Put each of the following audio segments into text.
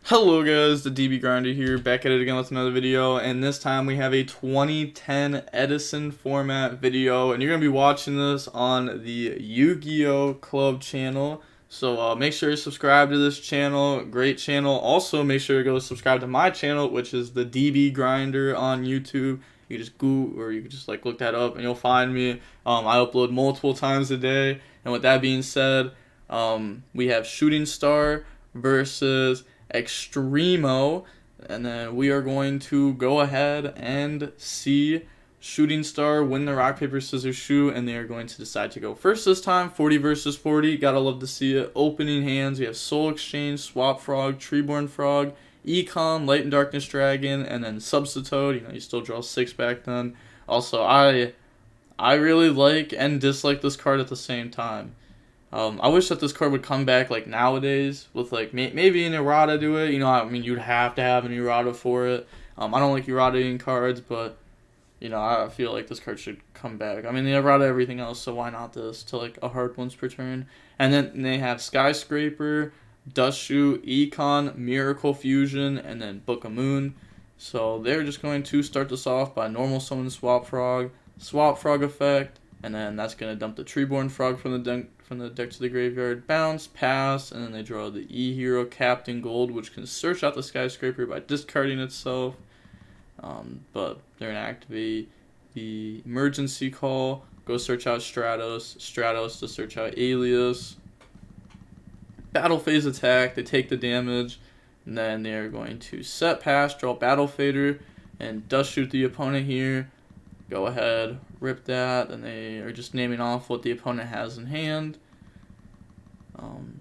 Hello guys, the DB Grinder here, back at it again with another video, and this time we have a 2010 Edison format video, and you're going to be watching this on the Yu-Gi-Oh! Club channel, so make sure you subscribe to this channel, great channel. Also make sure to go subscribe to my channel, which is the DB Grinder on YouTube. You just Google, or you can just look that up and you'll find me. I upload multiple times a day, and with that being said, we have Shooting Star versus Extremo, and then we are going to go ahead and see Shooting Star win the rock paper scissors shoot, and they are going to decide to go first this time. 40 versus 40, gotta love to see it. Opening hands, we have Soul Exchange, Swap Frog, Treeborn Frog, Econ, Light and Darkness Dragon, and then Substitoad. You still draw 6 back then. Also, I really like and dislike this card at the same time. I wish that this card would come back nowadays with maybe an errata to it. I mean, you'd have to have an errata for it. I don't like errata cards, but I feel like this card should come back. I mean, they errata everything else, so why not this to a hard once per turn? And then they have Skyscraper, Dust Shoot, Econ, Miracle Fusion, and then Book of Moon. So they're just going to start this off by normal summon Swap Frog effect, and then that's going to dump the Treeborn Frog from the deck to the graveyard, bounce, pass, and then they draw the E-Hero Captain Gold, which can search out the Skyscraper by discarding itself. But they're going to activate the emergency call, go search out Stratos to search out Alias. Battle phase attack, they take the damage, and then they're going to set pass, draw Battle Fader, and Dust Shoot the opponent here. Go ahead, rip that, and they are just naming off what the opponent has in hand.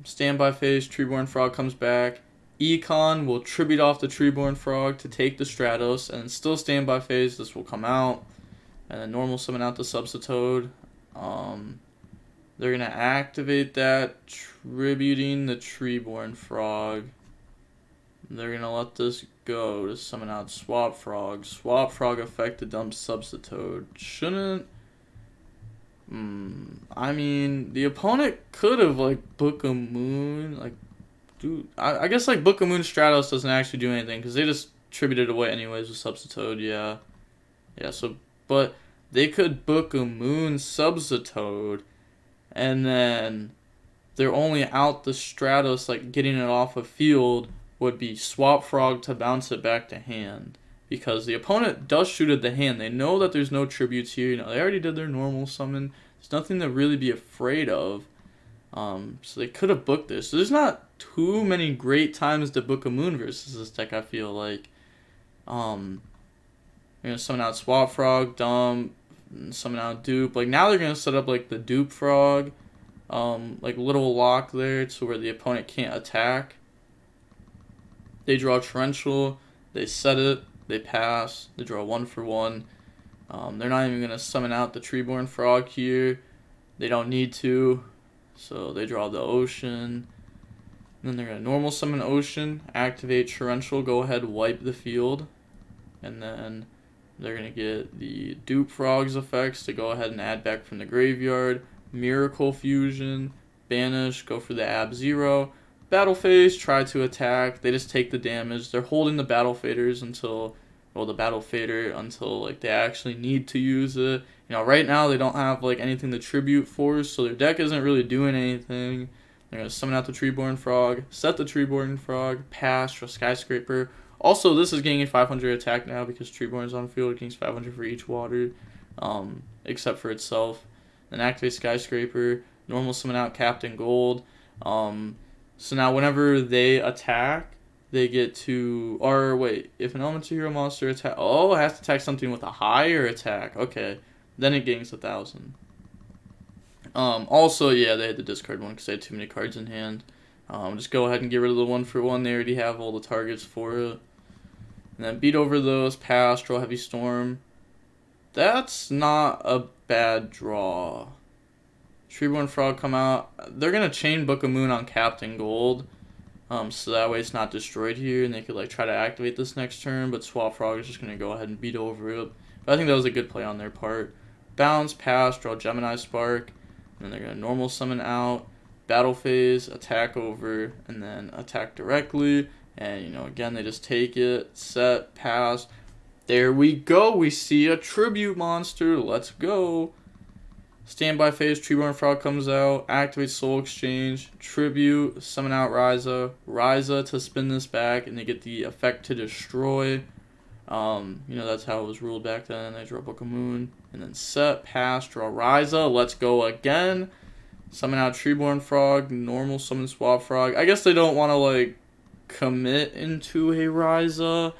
Standby phase, Treeborn Frog comes back. Econ will tribute off the Treeborn Frog to take the Stratos, and still standby phase, this will come out. And then normal summon out the Substitoad. They're going to activate that, tributing the Treeborn Frog. They're going to let this go to summon out Swap Frog. Swap Frog effect to dump Substitoad. Shouldn't... I mean, the opponent could have, Book of Moon. I guess, Book of Moon Stratos doesn't actually do anything, because they just tributed away anyways with Substitoad, yeah. Yeah, so... But they could Book of Moon Substitoad, and then they're only out the Stratos, getting it off of field, would be Swap Frog to bounce it back to hand, because the opponent does shoot at the hand. They know that there's no tributes here. They already did their normal summon. There's nothing to really be afraid of. So they could have booked this. So there's not too many great times to book a Moon versus this deck, I feel like. You're gonna summon out Swap Frog, dump, and summon out Dupe. Now they're gonna set up the Dupe Frog, little lock there to where the opponent can't attack. They draw Torrential, they set it, they pass, they draw 1 for 1. They're not even going to summon out the Treeborn Frog here. They don't need to, so they draw the Ocean. And then they're going to normal summon Ocean, activate Torrential, go ahead, wipe the field. And then they're going to get the Dupe Frog's effects to go ahead and add back from the graveyard. Miracle Fusion, banish, go for the Ab-Zero. Battle phase, try to attack. They just take the damage. They're holding the Battle Faders until, the Battle Fader until they actually need to use it. Right now they don't have anything to tribute for, so their deck isn't really doing anything. They're gonna summon out the Treeborn Frog, set the Treeborn Frog, pass for Skyscraper. Also, this is getting a 500 attack now because Treeborn's on field. It gains 500 for each water, except for itself. Then activate Skyscraper. Normal summon out Captain Gold. So now whenever they attack, they get to... Or wait, if an elemental hero monster attack... Oh, it has to attack something with a higher attack. Okay, then it gains 1,000. Also, yeah, they had to discard one because they had too many cards in hand. Just go ahead and get rid of the 1 for 1. They already have all the targets for it. And then beat over those, pass, draw Heavy Storm. That's not a bad draw. Treeborn Frog come out. They're going to chain Book of Moon on Captain Gold. So that way it's not destroyed here. And they could try to activate this next turn. But Swap Frog is just going to go ahead and beat over it. But I think that was a good play on their part. Bounce, pass, draw Gemini Spark. And then they're going to normal summon out. Battle phase, attack over, and then attack directly. And, again, they just take it, set, pass. There we go. We see a tribute monster. Let's go. Standby phase, Treeborn Frog comes out, activates Soul Exchange, Tribute, summon out Ryza to spin this back, and they get the effect to destroy. That's how it was ruled back then. They draw Book of Moon, and then set, pass, draw Ryza. Let's go again. Summon out Treeborn Frog, normal summon Swap Frog. I guess they don't want to, commit into a Ryza.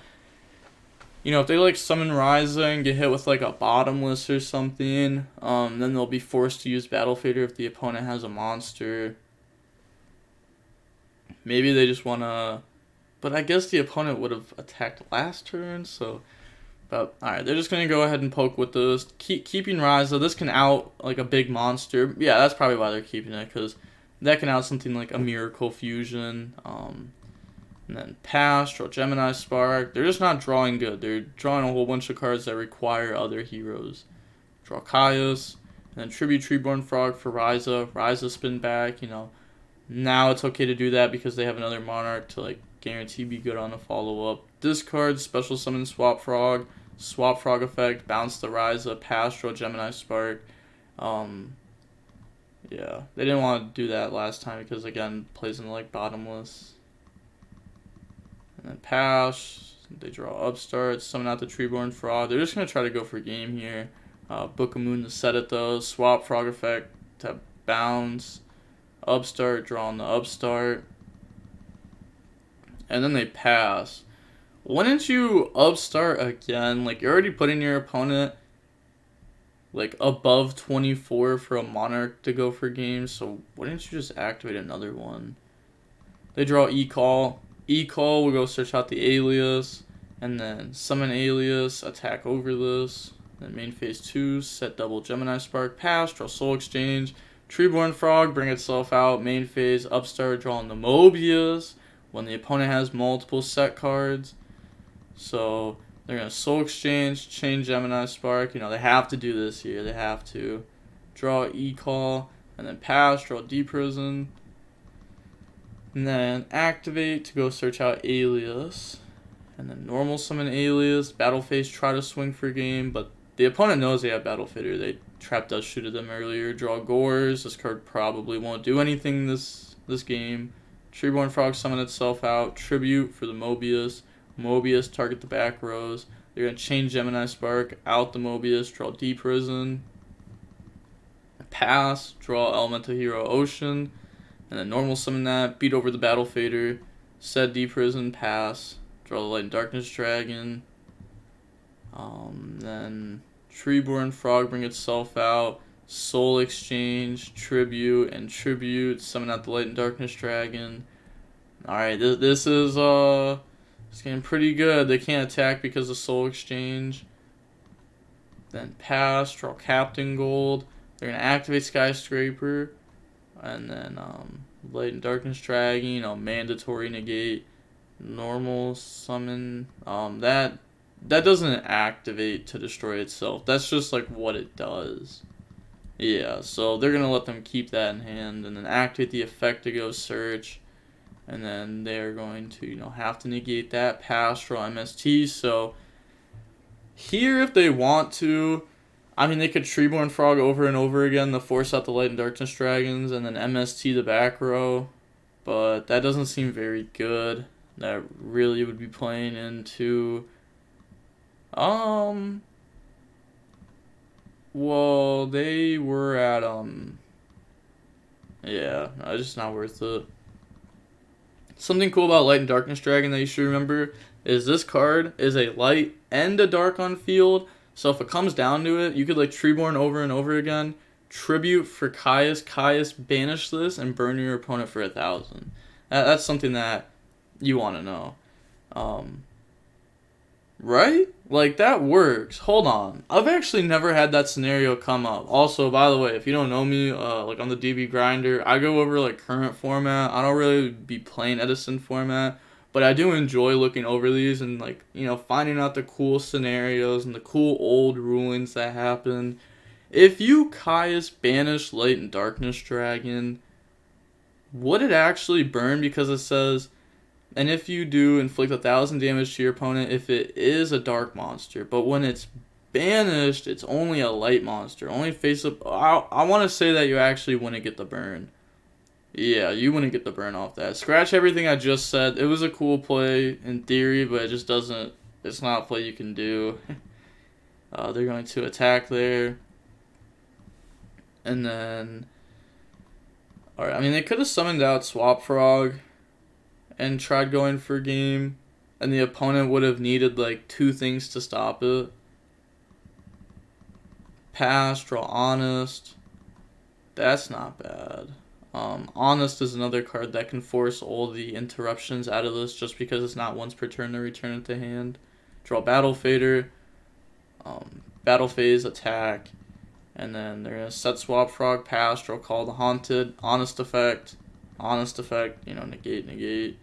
If they summon Ryza and get hit with a bottomless or something, then they'll be forced to use Battle Fader if the opponent has a monster. Maybe they just wanna, but I guess the opponent would have attacked last turn. But alright, they're just gonna go ahead and poke with this. Keeping Ryza. This can out a big monster. Yeah, that's probably why they're keeping it, because that can out something like a Miracle Fusion. And then pass, draw Gemini Spark. They're just not drawing good. They're drawing a whole bunch of cards that require other heroes. Draw Caius, and then tribute Treeborn Frog for Ryza. Ryza spin back, Now it's okay to do that because they have another Monarch to guarantee be good on a follow-up. Discard, special summon Swap Frog effect, bounce the Ryza, pass, draw Gemini Spark. Yeah, they didn't want to do that last time because, again, plays in bottomless. And then pass, they draw Upstart, summon out the Treeborn Frog. They're just going to try to go for game here. Book of Moon to set it though. Swap Frog effect to bounce. Upstart, draw on the Upstart. And then they pass. Wouldn't you Upstart again? You're already putting your opponent above 24 for a Monarch to go for game. So wouldn't you just activate another one? They draw E-Call. E-Call will go search out the Alias, and then summon Alias, attack over this. Then main phase 2, set double Gemini Spark, pass, draw Soul Exchange. Treeborn Frog, bring itself out, main phase, Upstart, draw on the Mobius when the opponent has multiple set cards. So they're going to Soul Exchange, chain Gemini Spark. They have to do this here. They have to. Draw E-Call, and then pass, draw D-Prison. And then activate to go search out Alias. And then normal summon Alias. Battle phase, try to swing for game. But the opponent knows they have Battle Fader. They trap dust shooted them earlier. Draw Gores. This card probably won't do anything this game. Treeborn Frog summon itself out. Tribute for the Mobius. Mobius target the back rows. They're going to change Gemini Spark. Out the Mobius. Draw D-Prison. Pass. Draw Elemental Hero Ocean. And then normal summon that, beat over the Battle Fader, set D-Prison, pass, draw the Light and Darkness Dragon. Then Treeborn Frog bring itself out, Soul Exchange, Tribute, and Tribute, summon out the Light and Darkness Dragon. Alright, this is it's getting pretty good. They can't attack because of Soul Exchange. Then pass, draw Captain Gold. They're going to activate Skyscraper. And then Light and Darkness Dragon, mandatory negate, normal summon. That doesn't activate to destroy itself. That's just what it does. Yeah, so they're gonna let them keep that in hand, and then activate the effect to go search, and then they're going to have to negate that, pass, draw MST. So here, if they want to. They could Treeborn Frog over and over again to force out the Light and Darkness Dragons and then MST the back row. But that doesn't seem very good. That really would be playing into... Well, they were at, Yeah, it's just not worth it. Something cool about Light and Darkness Dragon that you should remember is this card is a light and a dark on field. So if it comes down to it, you could Treeborn over and over again, tribute for Caius, banish this, and burn your opponent for 1,000. That's something that you want to know. Right? That works. Hold on. I've actually never had that scenario come up. Also, by the way, if you don't know me, on the DB Grinder, I go over current format. I don't really be playing Edison format. But I do enjoy looking over these and, finding out the cool scenarios and the cool old rulings that happen. If you Caius banish Light and Darkness Dragon, would it actually burn because it says And if you do, inflict 1,000 damage to your opponent if it is a dark monster. But when it's banished, it's only a light monster. Only face up. I want to say that you actually wouldn't get the burn. Yeah, you wouldn't get the burn off that. Scratch everything I just said. It was a cool play in theory, but it just doesn't. It's not a play you can do. They're going to attack there. And then. Alright, I mean, they could have summoned out Swap Frog and tried going for game, and the opponent would have needed like 2 things to stop it. Pass, draw Honest. That's not bad. Honest is another card that can force all the interruptions out of this just because it's not once per turn to return it to hand. Draw Battle Fader. Battle Phase, attack. And then they're going to set Swap Frog, pass, draw Call the Haunted. Honest effect, negate.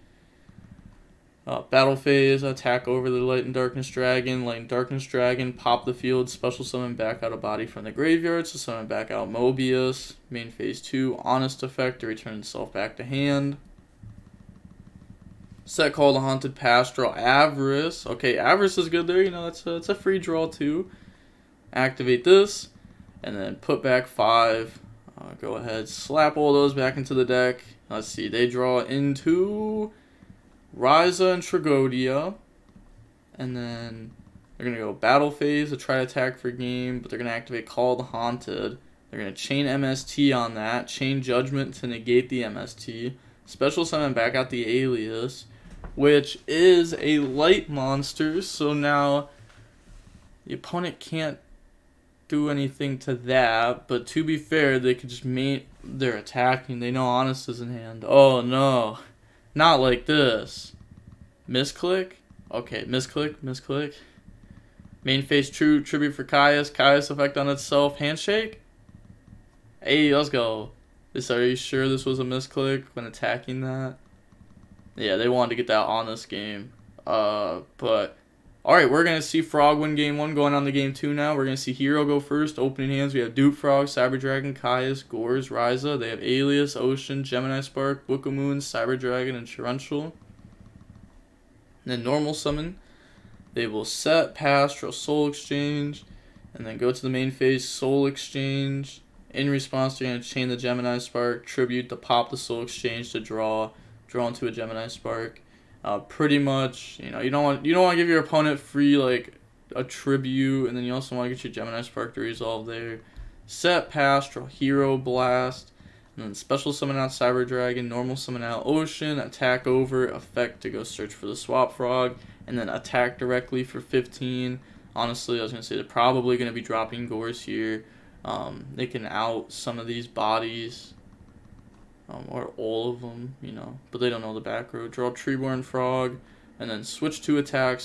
Battle Phase, attack over the Light and Darkness Dragon. Light and Darkness Dragon, pop the field, special summon back out a body from the graveyard, so summon back out Mobius. Main Phase 2, Honest effect to return itself back to hand. Set Call the Haunted, pass, draw Avarice. Okay, Avarice is good there, it's a free draw too. Activate this, and then put back 5. Go ahead, slap all those back into the deck. Let's see, they draw into Ryza and Tragodia, and then they're going to go Battle Phase to try to attack for game, but they're going to activate Call the Haunted. They're going to chain MST on that, chain Judgment to negate the MST, special summon back out the Alias, which is a light monster, so now the opponent can't do anything to that, but to be fair, they could just they're attacking, they know Honest is in hand. Oh no. Not like this. Misclick? Okay, misclick. Main Phase True, tribute for Caius. Caius effect on itself. Handshake? Hey, let's go. Are you sure this was a misclick when attacking that? Yeah, they wanted to get that on this game. But alright, we're gonna see Frog win game 1, going on to game 2 now. We're gonna see Hero go first. Opening hands, we have Dupe Frog, Cyber Dragon, Caius, Gores, Ryza. They have Alias, Ocean, Gemini Spark, Book of Moon, Cyber Dragon, and Torrential. And then normal summon, they will set, pass, draw Soul Exchange, and then go to the main phase, Soul Exchange. In response, they're going to chain the Gemini Spark, tribute to pop the Soul Exchange to draw into a Gemini Spark. Pretty much, you don't want to give your opponent free like a tribute, and then you also want to get your Gemini Spark to resolve there. Set, pass, draw Hero Blast, and then special summon out Cyber Dragon, normal summon out Ocean, attack over, effect to go search for the Swap Frog, and then attack directly for 15. Honestly, I was going to say they're probably going to be dropping Gores here. They can out some of these bodies, or all of them, but they don't know the back row. Draw Treeborn Frog, and then switch to attack.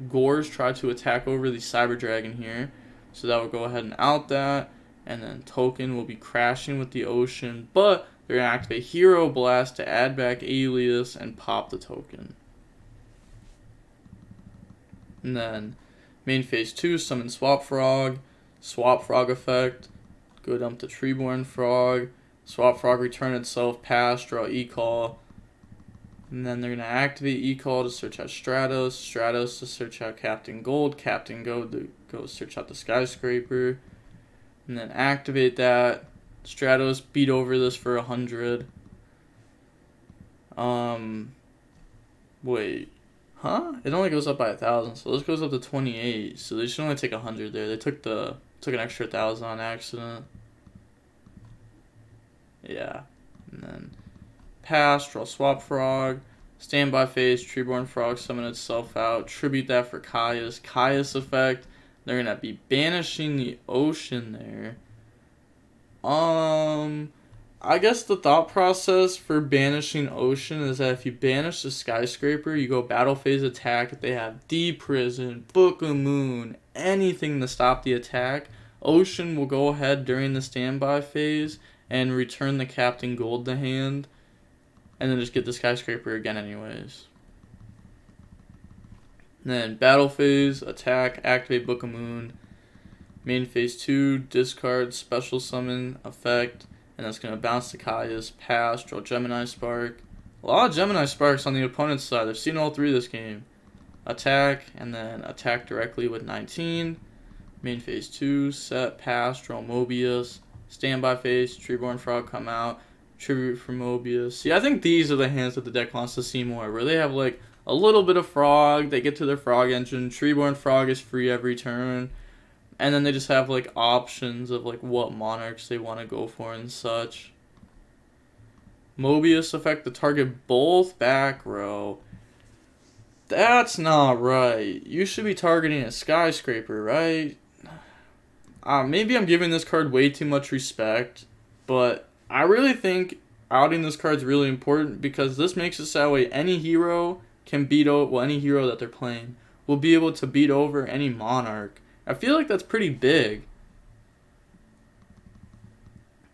Gores try to attack over the Cyber Dragon here, so that will go ahead and out that, and then token will be crashing with the Ocean, but they're going to activate Hero Blast to add back Alias and pop the token. And then main phase 2, summon Swap Frog effect, go dump the Treeborn Frog, Swap Frog return itself, pass, draw E-Call, and then they're going to activate E-Call to search out Stratos to search out Captain Gold to go search out the Skyscraper, and then activate that. Stratos beat over this for 100. Wait. Huh? It only goes up by 1,000, so this goes up to 28. So they should only take 100 there. They took an extra 1,000 on accident. Yeah. And then pass, draw Swap Frog, standby phase, Treeborn Frog, summon itself out, tribute that for Caius effect. They're gonna be banishing the Ocean there. I guess the thought process for banishing Ocean is that if you banish the Skyscraper, you go battle phase attack. If they have D-Prison, Book of Moon, anything to stop the attack, Ocean will go ahead during the standby phase and return the Captain Gold to hand, and then just get the Skyscraper again anyways. And then battle phase, attack, activate Book of Moon. Main phase 2, discard, special summon, effect, and that's going to bounce to Caius, pass, draw Gemini Spark, A lot of Gemini Sparks on the opponent's side. They've seen all three this game. Attack, and then attack directly with 19. Main phase 2, set, pass, draw Mobius. Standby phase, Treeborn Frog come out. Tribute for Mobius. See, I think these are the hands that the deck wants to see more, where they have like a little bit of Frog, they get to their Frog engine, Treeborn Frog is free every turn, and then they just have like options of like what monarchs they want to go for and such. Mobius affect the target both back row. That's not right. You should be targeting a skyscraper, right? Maybe I'm giving this card way too much respect, but I really think outing this card is really important because this makes it so that way any hero can beat over, well, any hero that they're playing will be able to beat over any monarch. I feel like that's pretty big.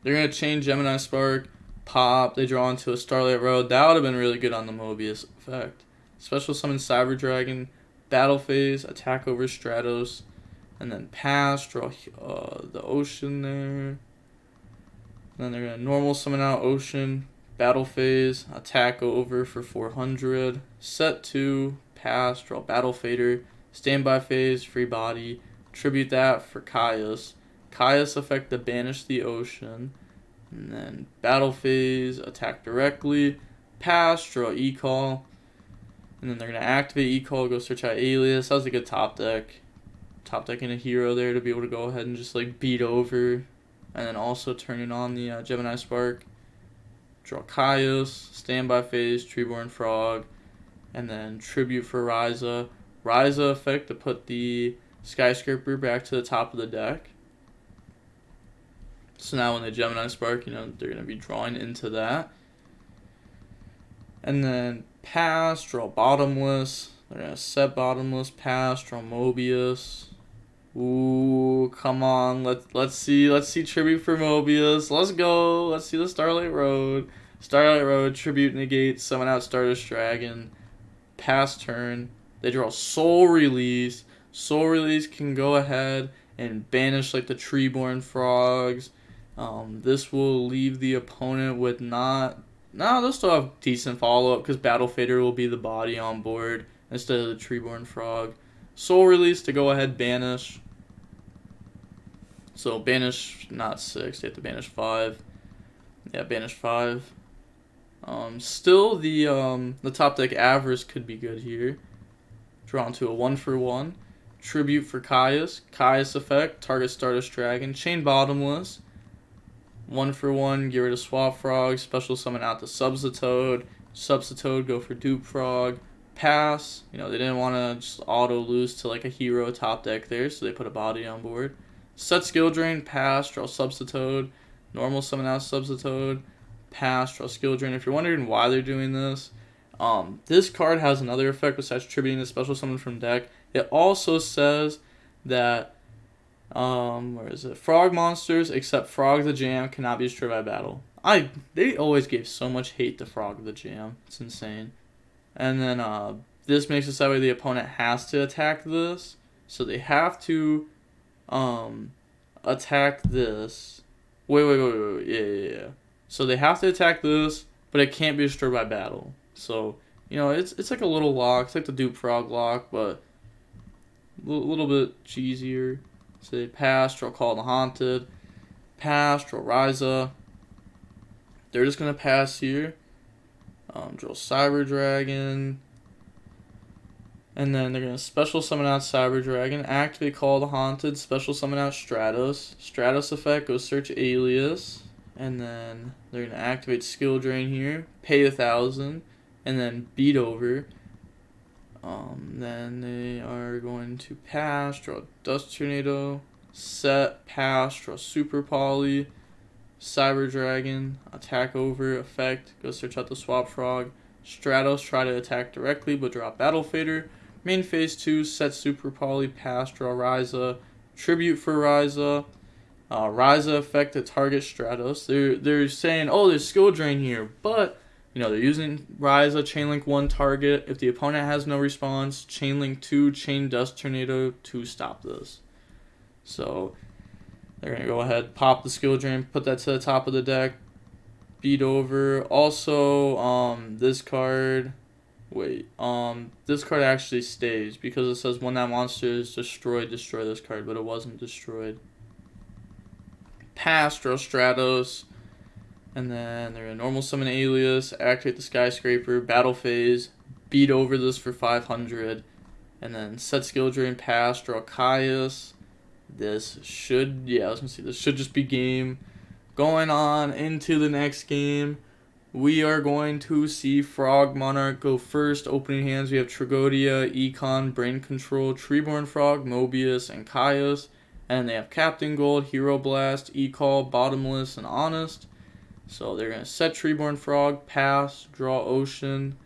They're going to chain Gemini Spark, pop, they draw into a Starlight Road. That would have been really good on the Mobius effect. Special summon Cyber Dragon, battle phase, attack over Stratos, and then pass, draw the Ocean there. Then they're going to normal summon out Ocean, battle phase, attack over for 400, set 2, pass, draw Battle Fader, standby phase, free body, tribute that for Caius. Caius effect to banish the Ocean, and then battle phase, attack directly, pass, draw E-Call, and then they're going to activate E-Call, go search out Alias. That was a good top deck. Top decking a hero there to be able to go ahead and just like beat over. And then also turning on the Gemini Spark. Draw Caius, standby phase, Treeborn Frog, and then tribute for Ryza. Ryza effect to put the Skyscraper back to the top of the deck. So now when the Gemini Spark, they're going to be drawing into that. And then pass, draw Bottomless. They're going to set Bottomless, pass, draw Mobius. Ooh, come on. Let's see tribute for Mobius. Let's go. Let's see the Starlight Road. Starlight Road, tribute negate, summon out Stardust Dragon. Pass turn. They draw Soul Release. Soul Release can go ahead and banish like the Treeborn Frogs. This will leave the opponent with no, they'll still have decent follow-up because Battle Fader will be the body on board instead of the Treeborn Frog. Soul Release to go ahead banish. So banish not 6, they have to banish 5. Yeah, banish 5. Still the top deck Avarice could be good here. Drawn to a 1-for-1. Tribute for Caius. Caius effect, target Stardust Dragon. Chain Bottomless. 1-for-1, get rid of Swap Frog. Special summon out the Substitoad. Substitoad, go for Dupe Frog. Pass. They didn't want to just auto lose to like a hero top deck there, so they put a body on board. Set Skill Drain, pass, draw Substitoad. Normal summon out Substitoad. Pass, draw Skill Drain. If you're wondering why they're doing this, this card has another effect besides tributing a special summon from deck. It also says that where is it? Frog monsters except Frog the Jam cannot be destroyed by battle. They always gave so much hate to Frog the Jam. It's insane. And then this makes it so that way the opponent has to attack this. So they have to attack this. Wait. Yeah. So they have to attack this, but it can't be destroyed by battle. So, it's like a little lock. It's like the Dupe Frog lock, but a little bit cheesier. So they pass, draw Call the Haunted. Pass, draw Ryza. They're just going to pass here. Draw Cyber Dragon. And then they're going to special summon out Cyber Dragon. Activate Call the Haunted. Special summon out Stratos. Stratos effect, go search Alias. And then they're going to activate Skill Drain here. Pay 1,000. And then beat over. Then they are going to pass. Draw Dust Tornado. Set. Pass. Draw Super Poly. Cyber Dragon, attack over, effect, go search out the Swap Frog. Stratos, try to attack directly, but drop Battle Fader. Main phase 2, set Super Poly, pass, draw Ryza. Tribute for Ryza. Ryza effect to target Stratos. They're saying, oh, there's Skill Drain here, but, they're using Ryza, Chainlink 1 target. If the opponent has no response, Chainlink 2, Chain Dust Tornado to stop this. So they're going to go ahead, pop the Skill Drain, put that to the top of the deck, beat over. Also, this card. Wait, this card actually stays because it says when that monster is destroyed, destroy this card, but it wasn't destroyed. Pass, draw Stratos, and then they're gonna normal summon Alias, activate the Skyscraper, battle phase, beat over this for 500, and then set skill drain, pass, draw Caius. This should, yeah, I was gonna say, this should just be game. Going on into the next game, we are going to see Frog Monarch go first. Opening hands, we have Tragodia, Econ, Brain Control, Treeborn Frog, Mobius, and Caius. And they have Captain Gold, Hero Blast, E-Call, Bottomless, and Honest. So they're going to set Treeborn Frog, pass, draw Ocean,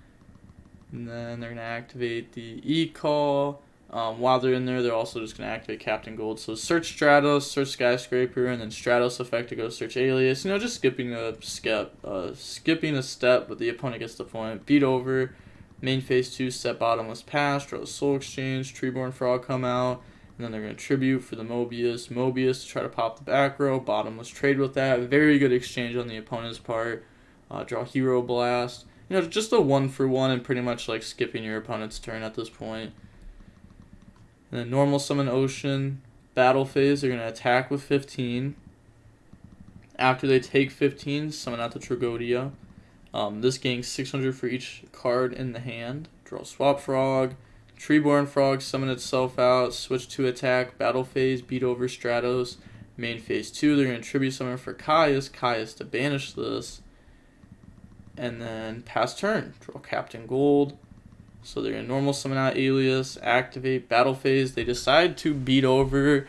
and then they're going to activate the E-Call. While they're in there, they're also just going to activate Captain Gold. So search Stratos, search Skyscraper, and then Stratos effect to go search Alias. You know, just skipping a step, but the opponent gets the point. Beat over, main phase 2, set Bottomless, pass, draw the Soul Exchange, Treeborn Frog come out, and then they're going to tribute for the Mobius. Mobius to try to pop the back row, Bottomless trade with that. Very good exchange on the opponent's part. Draw Hero Blast. You know, just a 1-for-1 and pretty much like skipping your opponent's turn at this point. And then normal summon Ocean. Battle phase, they're going to attack with 15. After they take 15, summon out the Tragodia. This gains 600 for each card in the hand. Draw Swap Frog. Treeborn Frog, summon itself out. Switch to attack. Battle phase, beat over Stratos. Main phase 2, they're going to tribute summon for Caius. Caius to banish this. And then pass turn. Draw Captain Gold. So they're going to normal summon out Alias, activate, battle phase. They decide to beat over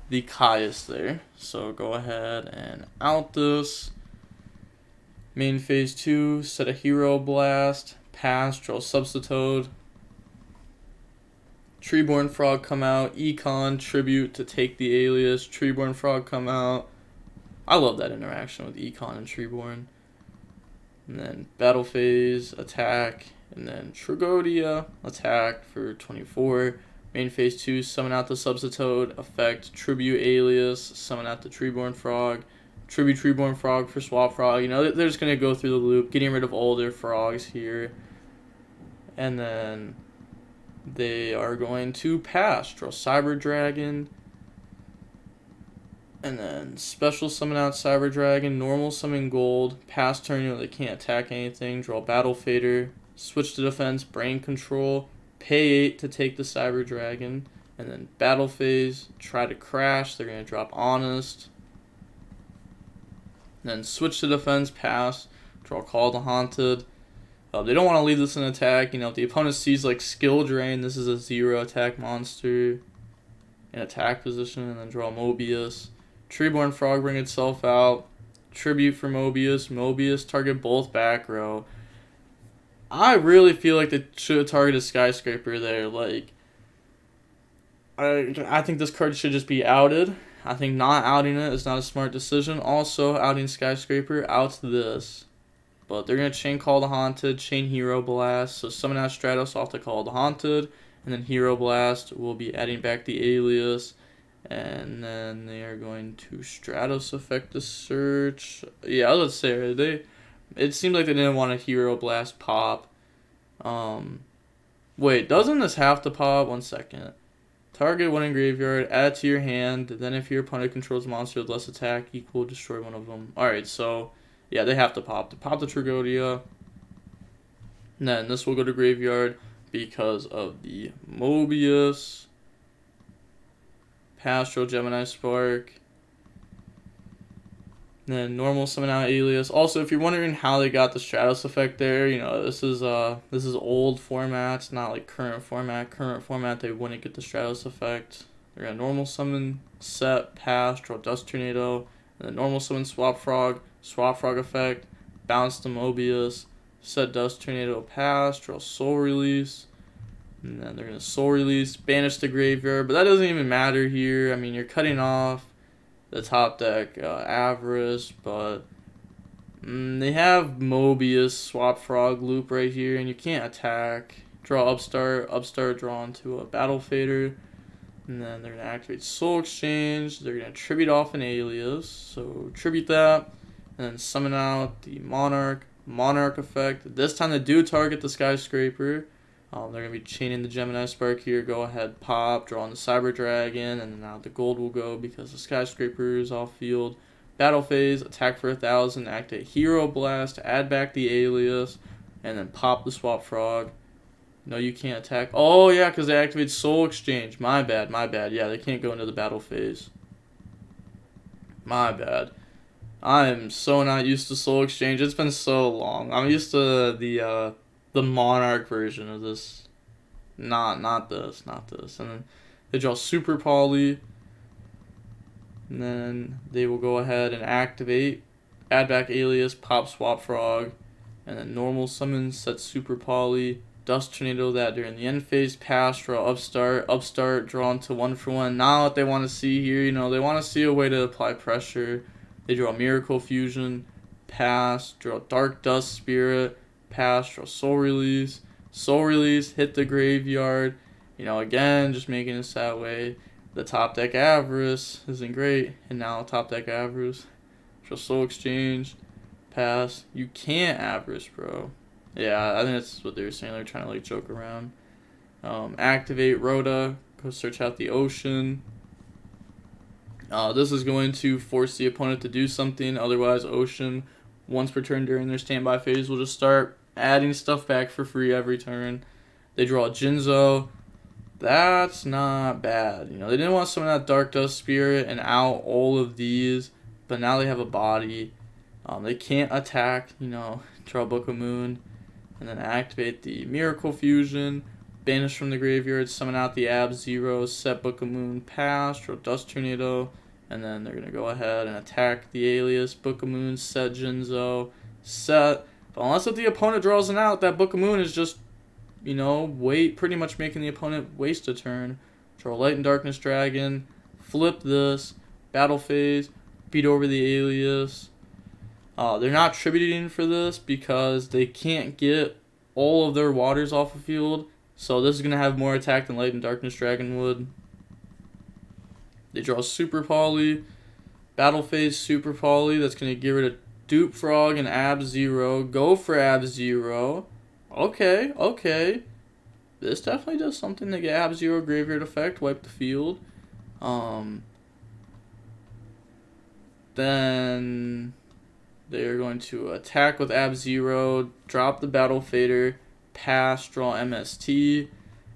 the Caius there. So go ahead and out this. Main phase 2, set a Hero Blast, pass, draw Substitute. Treeborn Frog come out, Econ, tribute to take the Alias, Treeborn Frog come out. I love that interaction with Econ and Treeborn. And then battle phase, attack. And then Tragodia, attack for 24. Main phase 2, summon out the Substitute, effect, tribute Alias, summon out the Treeborn Frog, tribute Treeborn Frog for Swap Frog. You know, they're just going to go through the loop, getting rid of all their frogs here. And then they are going to pass, draw Cyber Dragon. And then special summon out Cyber Dragon, normal summon Gold, pass turn, you know, they can't attack anything, draw Battle Fader. Switch to defense, Brain Control, pay 8 to take the Cyber Dragon, and then battle phase, try to crash, they're going to drop Honest. Then switch to defense, pass, draw Call the Haunted. They don't want to leave this in attack. You know, if the opponent sees like skill drain, this is a 0 attack monster in attack position, and then draw Mobius. Treeborn Frog bring itself out, tribute for Mobius, Mobius target both back row. I really feel like they should have targeted Skyscraper there. Like, I think this card should just be outed. I think not outing it is not a smart decision. Also, outing Skyscraper outs this. But they're going to chain Call the Haunted, chain Hero Blast. So summon out Stratos off the Call the Haunted. And then Hero Blast will be adding back the Alias. And then they are going to Stratos effect the search. Yeah, let's say it seemed like they didn't want a Hero Blast pop. Wait, doesn't this have to pop? 1 second. Target one in graveyard, add to your hand, then if your opponent controls monster with less attack, equal, destroy one of them. Alright, so, yeah, they have to pop. To pop the Tragodia. And then this will go to graveyard because of the Mobius. Pastro, Gemini Spark. Then normal summon out Alias. Also, if you're wondering how they got the Stratos effect there, you know, this is old formats, not like current format. Current format, they wouldn't get the Stratos effect. They're gonna normal summon, set, pass, draw Dust Tornado, and then normal summon Swap Frog effect, bounce the Mobius, set Dust Tornado, pass, draw Soul Release, and then they're gonna Soul Release, banish the graveyard, but that doesn't even matter here. I mean, you're cutting off the top deck Avarice, but they have Mobius, Swap Frog loop right here, and you can't attack. Draw Upstart draw into a Battle Fader, and then they're going to activate Soul Exchange. They're going to tribute off an Alias, so tribute that, and then summon out the Monarch effect. This time they do target the Skyscraper. They're going to be chaining the Gemini Spark here. Go ahead, pop, draw on the Cyber Dragon, and then now the gold will go because the Skyscraper is off field. Battle phase, attack for 1,000, activate Hero Blast, add back the Alias, and then pop the Swap Frog. No, you can't attack. Oh, yeah, because they activate Soul Exchange. My bad. Yeah, they can't go into the battle phase. My bad. I'm so not used to Soul Exchange. It's been so long. I'm used to the Monarch version of this. Not this. And then they draw Super Poly. And then they will go ahead and activate, add back Alias, pop Swap Frog, and then normal summon, set Super Poly, Dust Tornado that during the end phase, pass, draw Upstart, draw into 1-for-1. Now what they want to see here, they want to see a way to apply pressure. They draw Miracle Fusion, pass, draw Dark Dust Spirit, pass, draw Soul Release, hit the graveyard. Again, just making it that way. The top deck Avarice isn't great, and now top deck Avarice. Draw Soul Exchange, pass. You can't Avarice, bro. Yeah, I think that's what they were saying. They're trying to joke around. Activate Rhoda, go search out the Ocean. This is going to force the opponent to do something. Otherwise, Ocean, once per turn during their standby phase, will just start adding stuff back for free every turn. They draw Jinzo. That's not bad. They didn't want to summon that Dark Dust Spirit and out all of these, but now they have a body. They can't attack, draw Book of Moon, and then activate the Miracle Fusion, banish from the graveyard, summon out the Ab-Zero, set Book of Moon, pass, draw Dust Tornado, and then they're going to go ahead and attack the Alias, Book of Moon, set Jinzo, set. But unless if the opponent draws an out, that Book of Moon is just pretty much making the opponent waste a turn. Draw Light and Darkness Dragon, flip this, battle phase, beat over the Alias. They're not tributing for this because they can't get all of their waters off the field, so this is going to have more attack than Light and Darkness Dragon would. They draw Super Poly, battle phase Super Poly, that's going to get rid of Dupe Frog and Ab-Zero. Go for Ab-Zero. Okay. This definitely does something to get Ab-Zero graveyard effect, wipe the field. Then they are going to attack with Ab-Zero, drop the Battle Fader, pass, draw MST,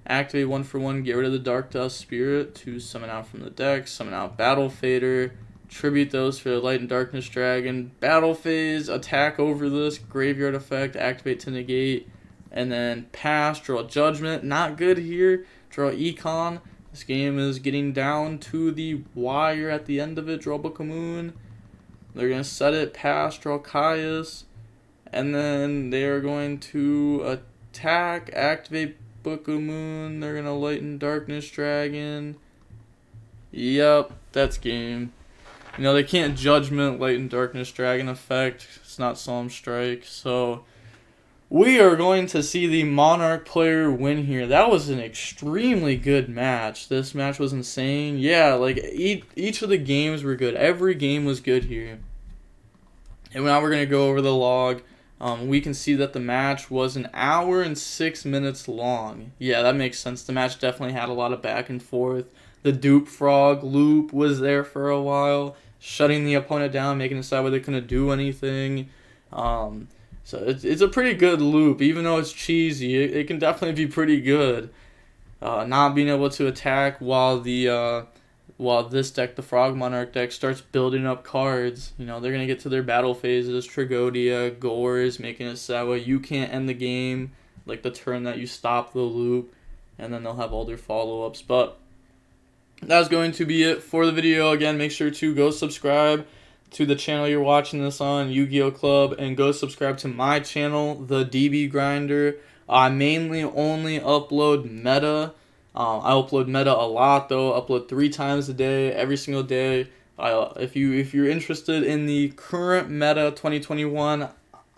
activate 1-for-1, get rid of the Dark Dust Spirit to summon out from the deck, summon out Battle Fader, tribute those for the Light and Darkness Dragon, battle phase, attack over this, graveyard effect, activate to negate, and then pass, draw Judgment. Not good here. Draw Econ. This game is getting down to the wire at the end of it. Draw Book of Moon. They're going to set it, pass, draw Caius. And then they are going to attack, activate Book of Moon. They're going to Light and Darkness Dragon. Yep, that's game. They can't Judgment, Light and Darkness Dragon effect. It's not Psalm Strike, so we are going to see the Monarch player win here. That was an extremely good match. This match was insane. Yeah, each of the games were good. Every game was good here. And now we're going to go over the log. We can see that the match was 1 hour and 6 minutes long. Yeah, that makes sense. The match definitely had a lot of back and forth. The Dupe Frog loop was there for a while, shutting the opponent down, making it decide whether they couldn't do anything. So it's a pretty good loop, even though it's cheesy. It can definitely be pretty good. Not being able to attack while this deck, the Frog Monarch deck, starts building up cards. They're gonna get to their battle phases. Tragodia, Gores, making it so that way you can't end the game, like the turn that you stop the loop, and then they'll have all their follow-ups. But that's going to be it for the video. Again, make sure to go subscribe to the channel you're watching this on, Yugioh Club, and go subscribe to my channel, the DB Grinder. I mainly only upload meta. I upload meta a lot though. Upload 3 times a day, every single day. If you're interested in the current meta 2021,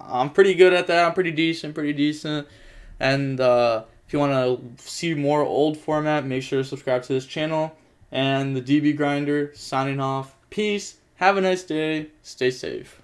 I'm pretty good at that. I'm pretty decent. And if you want to see more old format, make sure to subscribe to this channel. And the DB Grinder signing off. Peace. Have a nice day. Stay safe.